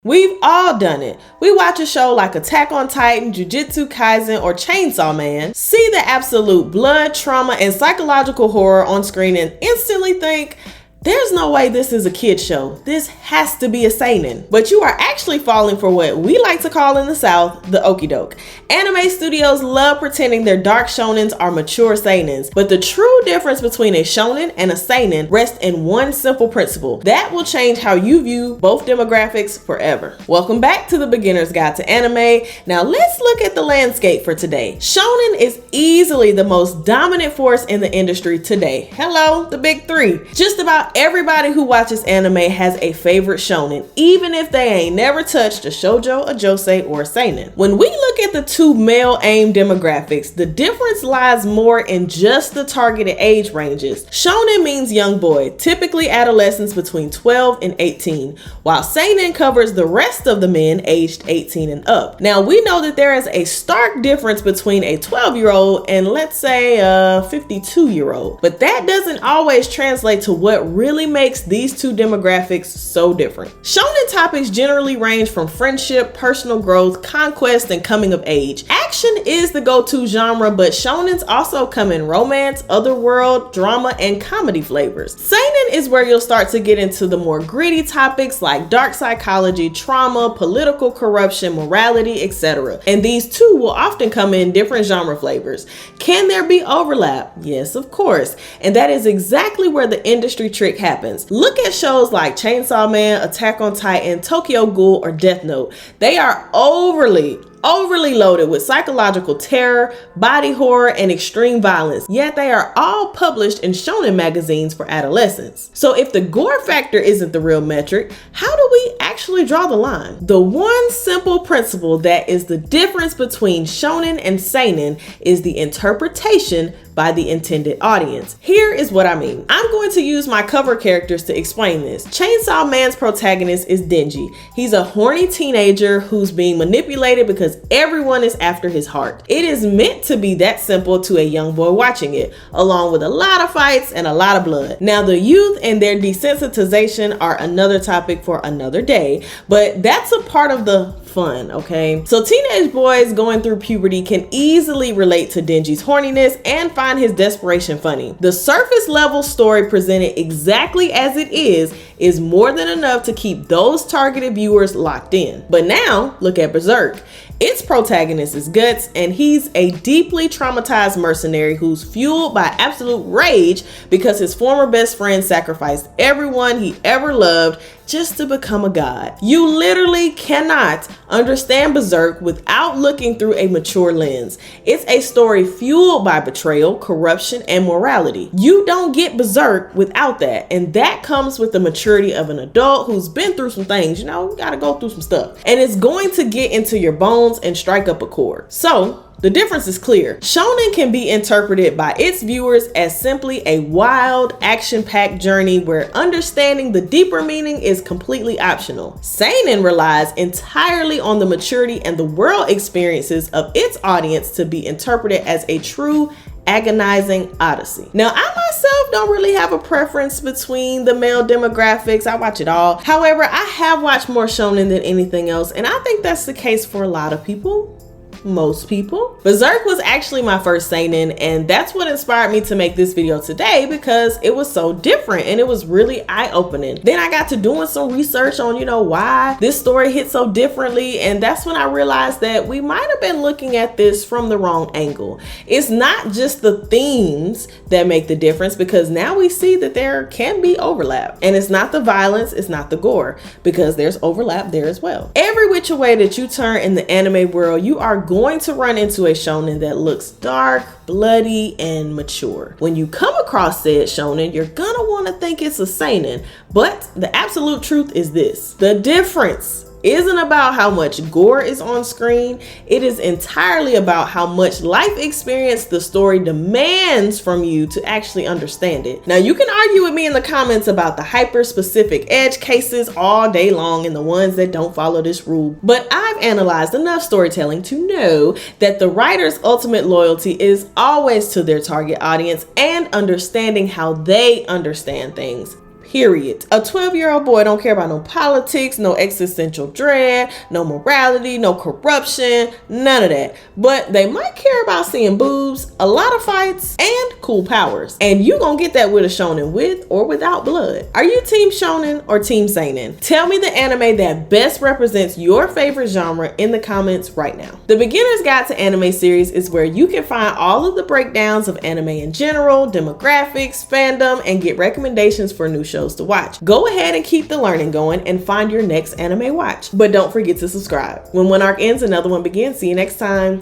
We've all done it. We watch a show like Attack on Titan, Jujutsu Kaisen, or Chainsaw Man, see the absolute blood, trauma, and psychological horror on screen and instantly think, there's no way this is a kid show. This has to be a seinen. But you are actually falling for what we like to call in the South, the okie doke. Anime studios love pretending their dark shonens are mature seinens, but the true difference between a shonen and a seinen rests in one simple principle that will change how you view both demographics forever. Welcome back to the Beginner's Guide to Anime. Now let's look at the landscape for today. Shonen is easily the most dominant force in the industry today. Hello, the big three. Just about everybody who watches anime has a favorite shonen, even if they ain't never touched a shoujo, a josei, or a seinen. When we look at the two male-aimed demographics, the difference lies more in just the targeted age ranges. Shonen means young boy, typically adolescents between 12 and 18, while seinen covers the rest of the men aged 18 and up. Now, we know that there is a stark difference between a 12-year-old and, let's say, a 52-year-old, but that doesn't always translate to what really makes these two demographics so different. Shonen topics generally range from friendship, personal growth, conquest, and coming of age. Action is the go-to genre, but shonens also come in romance, otherworld, drama, and comedy flavors. Seinen is where you'll start to get into the more gritty topics like dark psychology, trauma, political corruption, morality, etc. And these two will often come in different genre flavors. Can there be overlap? Yes, of course. And that is exactly where the industry trick happens. Look at shows like Chainsaw Man, Attack on Titan, Tokyo Ghoul, or Death Note. They are overly loaded with psychological terror, body horror, and extreme violence, yet they are all published in shonen magazines for adolescents. So if the gore factor isn't the real metric, how do we actually draw the line? The one simple principle that is the difference between shonen and seinen is the interpretation by the intended audience. Here is what I mean. I'm going to use my cover characters to explain this. Chainsaw Man's protagonist is Denji. He's a horny teenager who's being manipulated because everyone is after his heart. It is meant to be that simple to a young boy watching it, along with a lot of fights and a lot of blood. Now, the youth and their desensitization are another topic for another day, but that's a part of the fun, okay? So teenage boys going through puberty can easily relate to Denji's horniness and find his desperation funny. The surface level story presented exactly as it is more than enough to keep those targeted viewers locked in. But now, look at Berserk. Its protagonist is Guts, and he's a deeply traumatized mercenary who's fueled by absolute rage because his former best friend sacrificed everyone he ever loved just to become a god. You literally cannot understand Berserk without looking through a mature lens. It's a story fueled by betrayal, corruption, and morality. You don't get Berserk without that, and that comes with the maturity of an adult who's been through some things. You know, you gotta go through some stuff, and it's going to get into your bones and strike up a chord. So the difference is clear. Shonen can be interpreted by its viewers as simply a wild, action-packed journey where understanding the deeper meaning is completely optional. Seinen relies entirely on the maturity and the world experiences of its audience to be interpreted as a true agonizing odyssey. Now, I myself don't really have a preference between the male demographics. I watch it all. However, I have watched more shonen than anything else, and I think that's the case for a lot of people. Most people. Berserk was actually my first seinen, and that's what inspired me to make this video today because it was so different and it was really eye-opening. Then I got to doing some research on, why this story hit so differently, and that's when I realized that we might have been looking at this from the wrong angle. It's not just the themes that make the difference, because now we see that there can be overlap, and it's not the violence, it's not the gore, because there's overlap there as well. Every which way that you turn in the anime world, you are going to run into a shonen that looks dark, bloody, and mature. When you come across said shonen, you're gonna want to think it's a seinen, but the absolute truth is this: the difference isn't about how much gore is on screen. It is entirely about how much life experience the story demands from you to actually understand it. Now, you can argue with me in the comments about the hyper-specific edge cases all day long and the ones that don't follow this rule, but I've analyzed enough storytelling to know that the writer's ultimate loyalty is always to their target audience and understanding how they understand things. period. A 12-year-old boy don't care about no politics, no existential dread, no morality, no corruption, none of that. But they might care about seeing boobs, a lot of fights, and cool powers. And you gonna get that with a shonen with or without blood. Are you team shonen or team seinen? Tell me the anime that best represents your favorite genre in the comments right now. The Beginner's Guide to Anime series is where you can find all of the breakdowns of anime in general, demographics, fandom, and get recommendations for new shows to watch. Go ahead and keep the learning going and find your next anime watch. But don't forget to subscribe. When one arc ends, another one begins. See you next time.